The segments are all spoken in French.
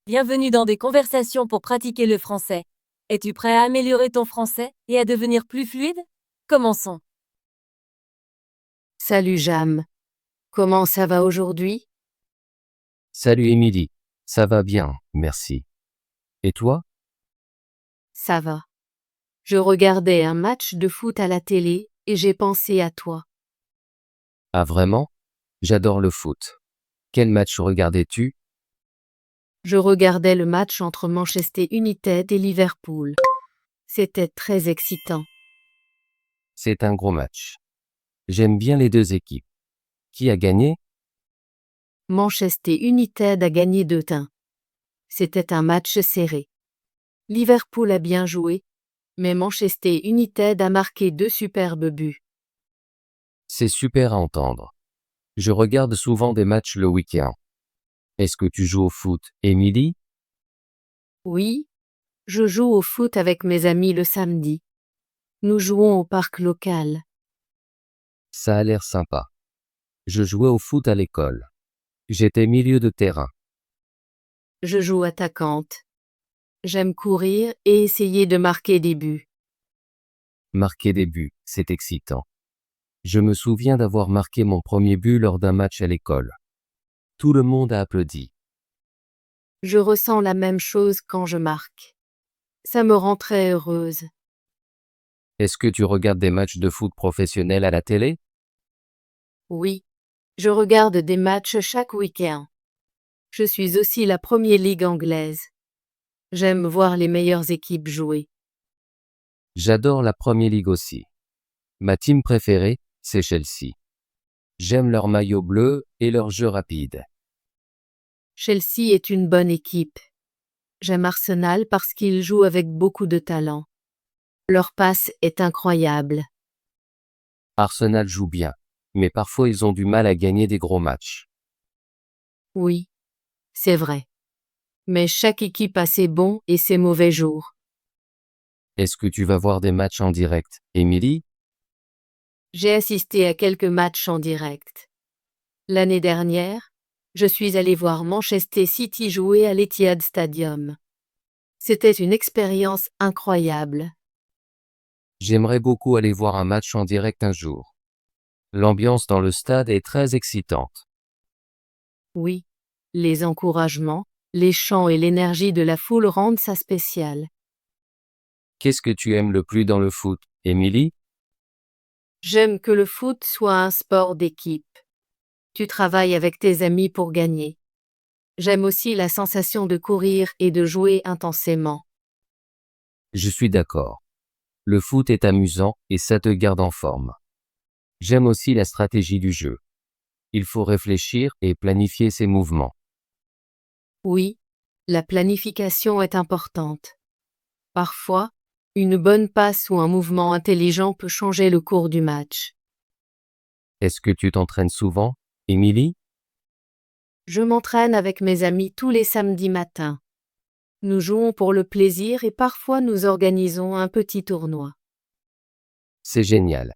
Bienvenue dans des conversations pour pratiquer le français. Es-tu prêt à améliorer ton français et à devenir plus fluide? Commençons. Salut Jam. Comment ça va aujourd'hui? Salut Émilie, ça va bien, merci. Et toi? Ça va. Je regardais un match de foot à la télé et j'ai pensé à toi. Ah vraiment? J'adore le foot. Quel match regardais-tu? Je regardais le match entre Manchester United et Liverpool. C'était très excitant. C'est un gros match. J'aime bien les deux équipes. Qui a gagné? Manchester United a gagné 2-1. C'était un match serré. Liverpool a bien joué, mais Manchester United a marqué 2 superbes buts. C'est super à entendre. Je regarde souvent des matchs le week-end. Est-ce que tu joues au foot, Émilie? Oui, je joue au foot avec mes amis le samedi. Nous jouons au parc local. Ça a l'air sympa. Je jouais au foot à l'école. J'étais milieu de terrain. Je joue attaquante. J'aime courir et essayer de marquer des buts. Marquer des buts, c'est excitant. Je me souviens d'avoir marqué mon premier but lors d'un match à l'école. Tout le monde a applaudi. Je ressens la même chose quand je marque. Ça me rend très heureuse. Est-ce que tu regardes des matchs de foot professionnels à la télé? Oui, je regarde des matchs chaque week-end. Je suis aussi la Premier League anglaise. J'aime voir les meilleures équipes jouer. J'adore la Premier League aussi. Ma team préférée, c'est Chelsea. J'aime leur maillot bleu et leur jeu rapide. Chelsea est une bonne équipe. J'aime Arsenal parce qu'ils jouent avec beaucoup de talent. Leur passe est incroyable. Arsenal joue bien, mais parfois ils ont du mal à gagner des gros matchs. Oui, c'est vrai. Mais chaque équipe a ses bons et ses mauvais jours. Est-ce que tu vas voir des matchs en direct, Émilie? J'ai assisté à quelques matchs en direct. L'année dernière, je suis allé voir Manchester City jouer à l'Etihad Stadium. C'était une expérience incroyable. J'aimerais beaucoup aller voir un match en direct un jour. L'ambiance dans le stade est très excitante. Oui, les encouragements, les chants et l'énergie de la foule rendent ça spécial. Qu'est-ce que tu aimes le plus dans le foot, Émilie? J'aime que le foot soit un sport d'équipe. Tu travailles avec tes amis pour gagner. J'aime aussi la sensation de courir et de jouer intensément. Je suis d'accord. Le foot est amusant et ça te garde en forme. J'aime aussi la stratégie du jeu. Il faut réfléchir et planifier ses mouvements. Oui, la planification est importante. Parfois, une bonne passe ou un mouvement intelligent peut changer le cours du match. Est-ce que tu t'entraînes souvent, Émilie? Je m'entraîne avec mes amis tous les samedis matins. Nous jouons pour le plaisir et parfois nous organisons un petit tournoi. C'est génial.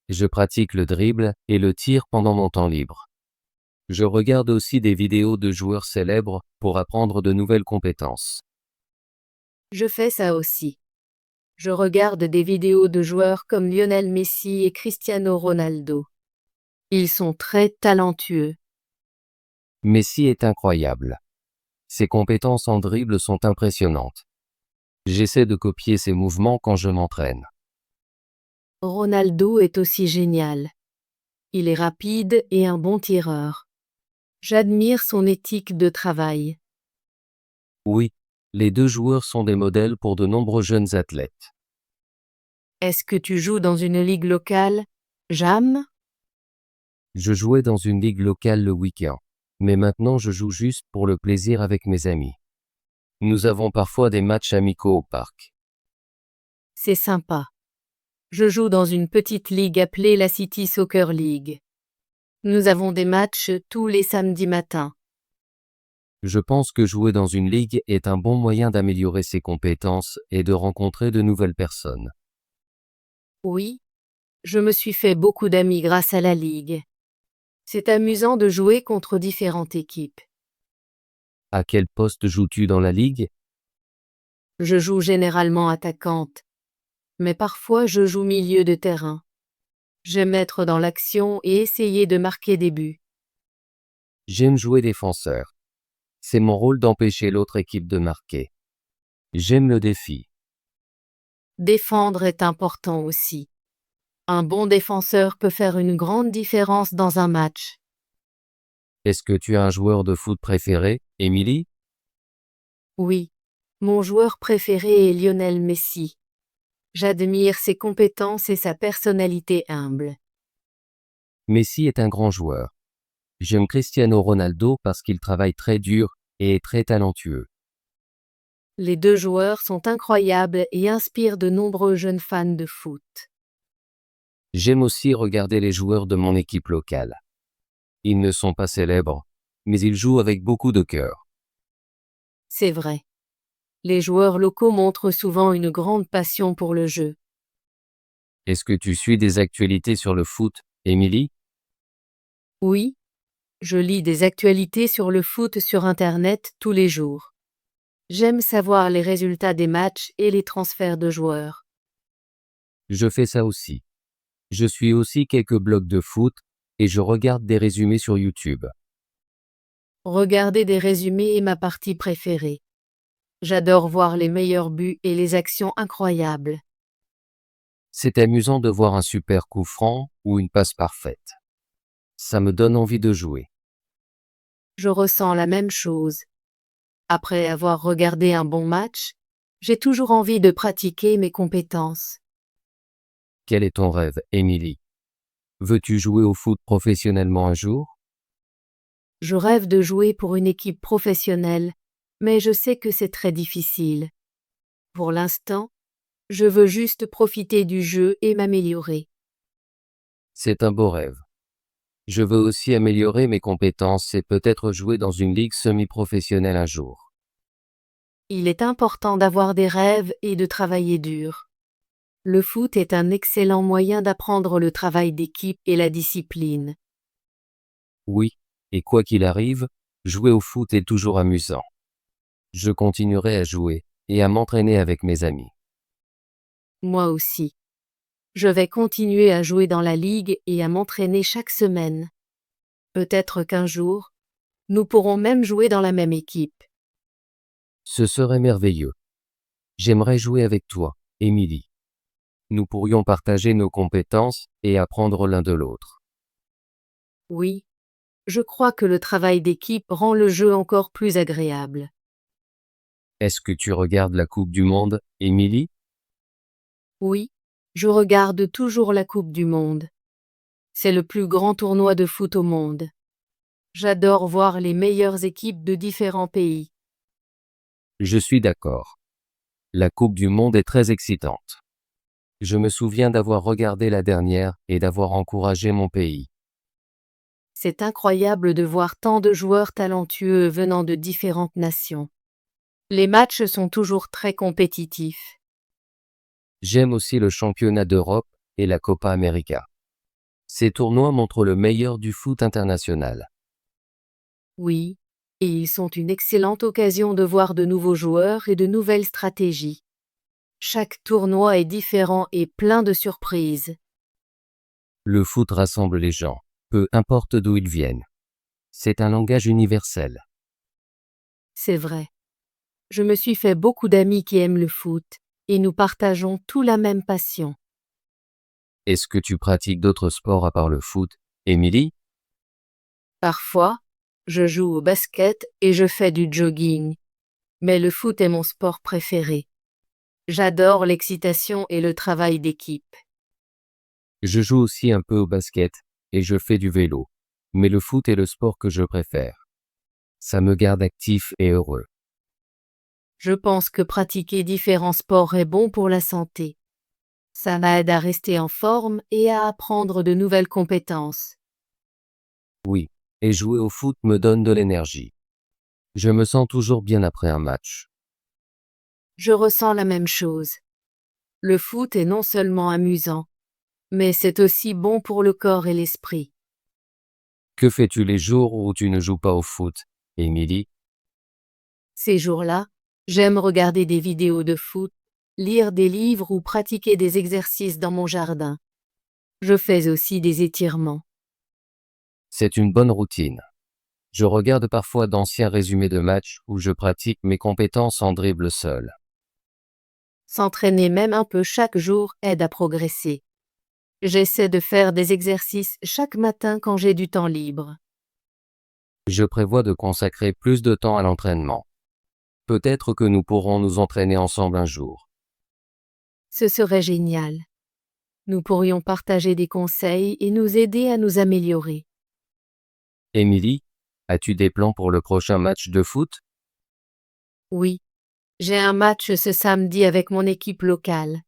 Je pratique le dribble et le tir pendant mon temps libre. Je regarde aussi des vidéos de joueurs célèbres pour apprendre de nouvelles compétences. Je fais ça aussi. Je regarde des vidéos de joueurs comme Lionel Messi et Cristiano Ronaldo. Ils sont très talentueux. Messi est incroyable. Ses compétences en dribble sont impressionnantes. J'essaie de copier ses mouvements quand je m'entraîne. Ronaldo est aussi génial. Il est rapide et un bon tireur. J'admire son éthique de travail. Oui, les deux joueurs sont des modèles pour de nombreux jeunes athlètes. Est-ce que tu joues dans une ligue locale, Jam? Je jouais dans une ligue locale le week-end, mais maintenant je joue juste pour le plaisir avec mes amis. Nous avons parfois des matchs amicaux au parc. C'est sympa. Je joue dans une petite ligue appelée la City Soccer League. Nous avons des matchs tous les samedis matins. Je pense que jouer dans une ligue est un bon moyen d'améliorer ses compétences et de rencontrer de nouvelles personnes. Oui, je me suis fait beaucoup d'amis grâce à la ligue. C'est amusant de jouer contre différentes équipes. À quel poste joues-tu dans la ligue? Je joue généralement attaquante, mais parfois je joue milieu de terrain. J'aime être dans l'action et essayer de marquer des buts. J'aime jouer défenseur. C'est mon rôle d'empêcher l'autre équipe de marquer. J'aime le défi. Défendre est important aussi. Un bon défenseur peut faire une grande différence dans un match. Est-ce que tu as un joueur de foot préféré, Émilie? Oui, mon joueur préféré est Lionel Messi. J'admire ses compétences et sa personnalité humble. Messi est un grand joueur. J'aime Cristiano Ronaldo parce qu'il travaille très dur et est très talentueux. Les deux joueurs sont incroyables et inspirent de nombreux jeunes fans de foot. J'aime aussi regarder les joueurs de mon équipe locale. Ils ne sont pas célèbres, mais ils jouent avec beaucoup de cœur. C'est vrai. Les joueurs locaux montrent souvent une grande passion pour le jeu. Est-ce que tu suis des actualités sur le foot, Émilie? Oui, je lis des actualités sur le foot sur Internet tous les jours. J'aime savoir les résultats des matchs et les transferts de joueurs. Je fais ça aussi. Je suis aussi quelques blogs de foot et je regarde des résumés sur YouTube. Regarder des résumés est ma partie préférée. J'adore voir les meilleurs buts et les actions incroyables. C'est amusant de voir un super coup franc ou une passe parfaite. Ça me donne envie de jouer. Je ressens la même chose. Après avoir regardé un bon match, j'ai toujours envie de pratiquer mes compétences. Quel est ton rêve, Émilie? Veux-tu jouer au foot professionnellement un jour? Je rêve de jouer pour une équipe professionnelle, mais je sais que c'est très difficile. Pour l'instant, je veux juste profiter du jeu et m'améliorer. C'est un beau rêve. Je veux aussi améliorer mes compétences et peut-être jouer dans une ligue semi-professionnelle un jour. Il est important d'avoir des rêves et de travailler dur. Le foot est un excellent moyen d'apprendre le travail d'équipe et la discipline. Oui, et quoi qu'il arrive, jouer au foot est toujours amusant. Je continuerai à jouer et à m'entraîner avec mes amis. Moi aussi. Je vais continuer à jouer dans la ligue et à m'entraîner chaque semaine. Peut-être qu'un jour, nous pourrons même jouer dans la même équipe. Ce serait merveilleux. J'aimerais jouer avec toi, Émilie. Nous pourrions partager nos compétences et apprendre l'un de l'autre. Oui, je crois que le travail d'équipe rend le jeu encore plus agréable. Est-ce que tu regardes la Coupe du Monde, Émilie? Oui, je regarde toujours la Coupe du Monde. C'est le plus grand tournoi de foot au monde. J'adore voir les meilleures équipes de différents pays. Je suis d'accord. La Coupe du Monde est très excitante. Je me souviens d'avoir regardé la dernière et d'avoir encouragé mon pays. C'est incroyable de voir tant de joueurs talentueux venant de différentes nations. Les matchs sont toujours très compétitifs. J'aime aussi le championnat d'Europe et la Copa América. Ces tournois montrent le meilleur du foot international. Oui, et ils sont une excellente occasion de voir de nouveaux joueurs et de nouvelles stratégies. Chaque tournoi est différent et plein de surprises. Le foot rassemble les gens, peu importe d'où ils viennent. C'est un langage universel. C'est vrai. Je me suis fait beaucoup d'amis qui aiment le foot, et nous partageons tous la même passion. Est-ce que tu pratiques d'autres sports à part le foot, Émilie? Parfois, je joue au basket et je fais du jogging. Mais le foot est mon sport préféré. J'adore l'excitation et le travail d'équipe. Je joue aussi un peu au basket et je fais du vélo. Mais le foot est le sport que je préfère. Ça me garde actif et heureux. Je pense que pratiquer différents sports est bon pour la santé. Ça m'aide à rester en forme et à apprendre de nouvelles compétences. Oui, et jouer au foot me donne de l'énergie. Je me sens toujours bien après un match. Je ressens la même chose. Le foot est non seulement amusant, mais c'est aussi bon pour le corps et l'esprit. Que fais-tu les jours où tu ne joues pas au foot, Émilie? Ces jours-là, j'aime regarder des vidéos de foot, lire des livres ou pratiquer des exercices dans mon jardin. Je fais aussi des étirements. C'est une bonne routine. Je regarde parfois d'anciens résumés de matchs où je pratique mes compétences en dribble seul. S'entraîner même un peu chaque jour aide à progresser. J'essaie de faire des exercices chaque matin quand j'ai du temps libre. Je prévois de consacrer plus de temps à l'entraînement. Peut-être que nous pourrons nous entraîner ensemble un jour. Ce serait génial. Nous pourrions partager des conseils et nous aider à nous améliorer. Émilie, as-tu des plans pour le prochain match de foot? Oui, j'ai un match ce samedi avec mon équipe locale.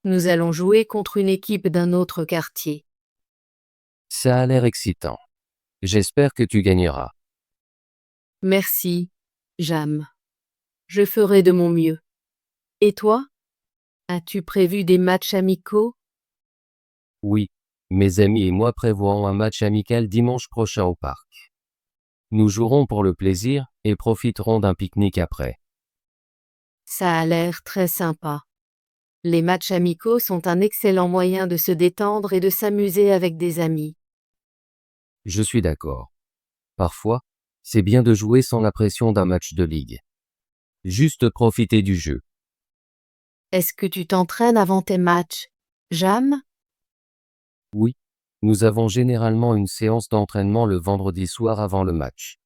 Nous allons jouer contre une équipe d'un autre quartier. Ça a l'air excitant. J'espère que tu gagneras. Merci, Jam. Je ferai de mon mieux. Et toi? As-tu prévu des matchs amicaux? Oui, mes amis et moi prévoyons un match amical dimanche prochain au parc. Nous jouerons pour le plaisir et profiterons d'un pique-nique après. Ça a l'air très sympa. Les matchs amicaux sont un excellent moyen de se détendre et de s'amuser avec des amis. Je suis d'accord. Parfois, c'est bien de jouer sans la pression d'un match de ligue. Juste profiter du jeu. Est-ce que tu t'entraînes avant tes matchs, Jam? Oui, nous avons généralement une séance d'entraînement le vendredi soir avant le match.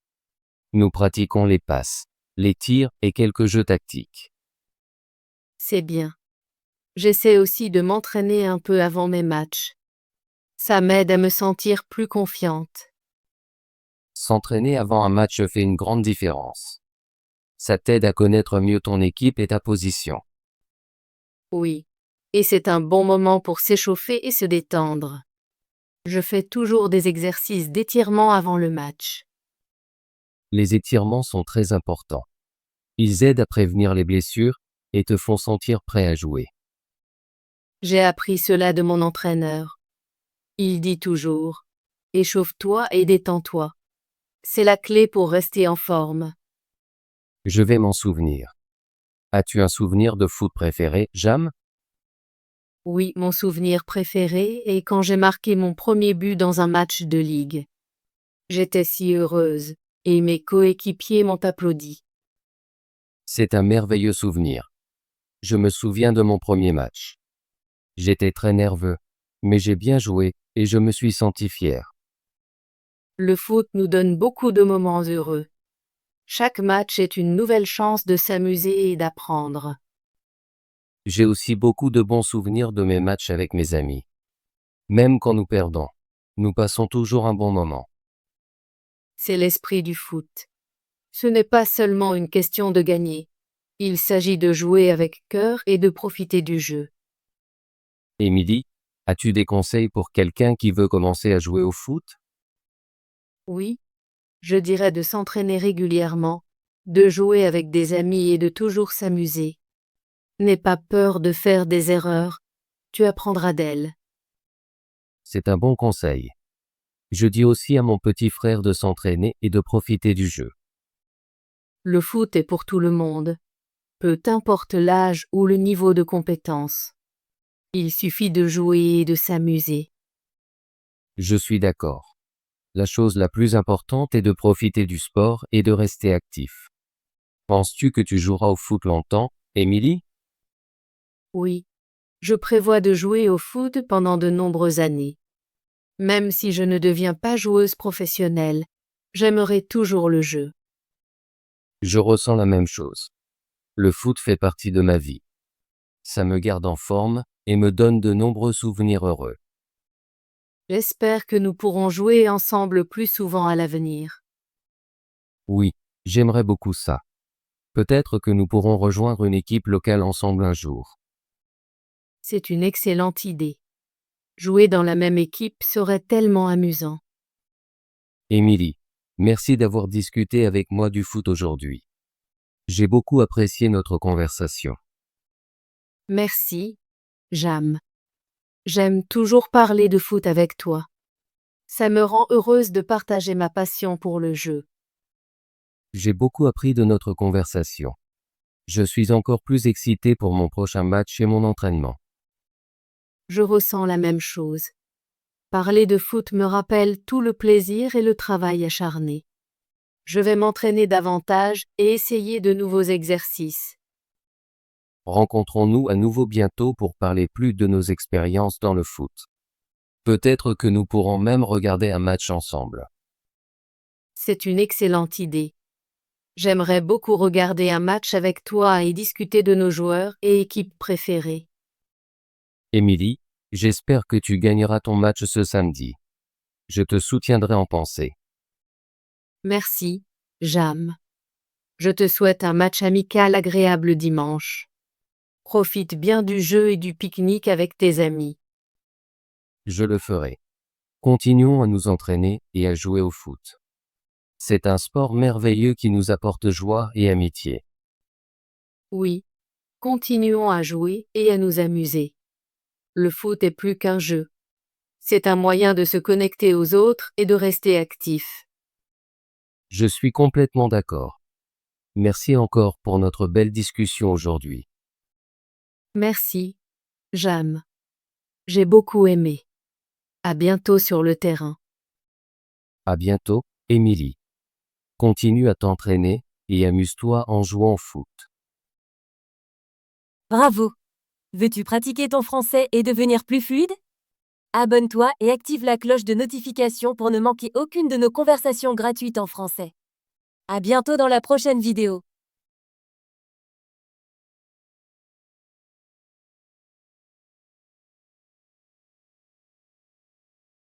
Nous pratiquons les passes, les tirs et quelques jeux tactiques. C'est bien. J'essaie aussi de m'entraîner un peu avant mes matchs. Ça m'aide à me sentir plus confiante. S'entraîner avant un match fait une grande différence. Ça t'aide à connaître mieux ton équipe et ta position. Oui. Et c'est un bon moment pour s'échauffer et se détendre. Je fais toujours des exercices d'étirement avant le match. Les étirements sont très importants. Ils aident à prévenir les blessures et te font sentir prêt à jouer. J'ai appris cela de mon entraîneur. Il dit toujours: échauffe-toi et détends-toi. C'est la clé pour rester en forme. Je vais m'en souvenir. As-tu un souvenir de foot préféré, Jam? Oui, mon souvenir préféré est quand j'ai marqué mon premier but dans un match de ligue. J'étais si heureuse, et mes coéquipiers m'ont applaudi. C'est un merveilleux souvenir. Je me souviens de mon premier match. J'étais très nerveux, mais j'ai bien joué et je me suis senti fier. Le foot nous donne beaucoup de moments heureux. Chaque match est une nouvelle chance de s'amuser et d'apprendre. J'ai aussi beaucoup de bons souvenirs de mes matchs avec mes amis. Même quand nous perdons, nous passons toujours un bon moment. C'est l'esprit du foot. Ce n'est pas seulement une question de gagner. Il s'agit de jouer avec cœur et de profiter du jeu. Émilie, as-tu des conseils pour quelqu'un qui veut commencer à jouer au foot? Oui, je dirais de s'entraîner régulièrement, de jouer avec des amis et de toujours s'amuser. N'aie pas peur de faire des erreurs, tu apprendras d'elles. C'est un bon conseil. Je dis aussi à mon petit frère de s'entraîner et de profiter du jeu. Le foot est pour tout le monde, peu importe l'âge ou le niveau de compétence. Il suffit de jouer et de s'amuser. Je suis d'accord. La chose la plus importante est de profiter du sport et de rester actif. Penses-tu que tu joueras au foot longtemps, Émilie? Oui, je prévois de jouer au foot pendant de nombreuses années. Même si je ne deviens pas joueuse professionnelle, j'aimerai toujours le jeu. Je ressens la même chose. Le foot fait partie de ma vie. Ça me garde en forme et me donne de nombreux souvenirs heureux. J'espère que nous pourrons jouer ensemble plus souvent à l'avenir. Oui, j'aimerais beaucoup ça. Peut-être que nous pourrons rejoindre une équipe locale ensemble un jour. C'est une excellente idée. Jouer dans la même équipe serait tellement amusant. Émilie, merci d'avoir discuté avec moi du foot aujourd'hui. J'ai beaucoup apprécié notre conversation. Merci, Jam. J'aime toujours parler de foot avec toi. Ça me rend heureuse de partager ma passion pour le jeu. J'ai beaucoup appris de notre conversation. Je suis encore plus excité pour mon prochain match et mon entraînement. Je ressens la même chose. Parler de foot me rappelle tout le plaisir et le travail acharné. Je vais m'entraîner davantage et essayer de nouveaux exercices. Rencontrons-nous à nouveau bientôt pour parler plus de nos expériences dans le foot. Peut-être que nous pourrons même regarder un match ensemble. C'est une excellente idée. J'aimerais beaucoup regarder un match avec toi et discuter de nos joueurs et équipes préférées. Émilie, j'espère que tu gagneras ton match ce samedi. Je te soutiendrai en pensée. Merci, Jam. Je te souhaite un match amical agréable dimanche. Profite bien du jeu et du pique-nique avec tes amis. Je le ferai. Continuons à nous entraîner et à jouer au foot. C'est un sport merveilleux qui nous apporte joie et amitié. Oui, continuons à jouer et à nous amuser. Le foot est plus qu'un jeu. C'est un moyen de se connecter aux autres et de rester actif. Je suis complètement d'accord. Merci encore pour notre belle discussion aujourd'hui. Merci, Jam. J'ai beaucoup aimé. À bientôt sur le terrain. À bientôt, Émilie. Continue à t'entraîner et amuse-toi en jouant au foot. Bravo! Veux-tu pratiquer ton français et devenir plus fluide? Abonne-toi et active la cloche de notification pour ne manquer aucune de nos conversations gratuites en français. À bientôt dans la prochaine vidéo.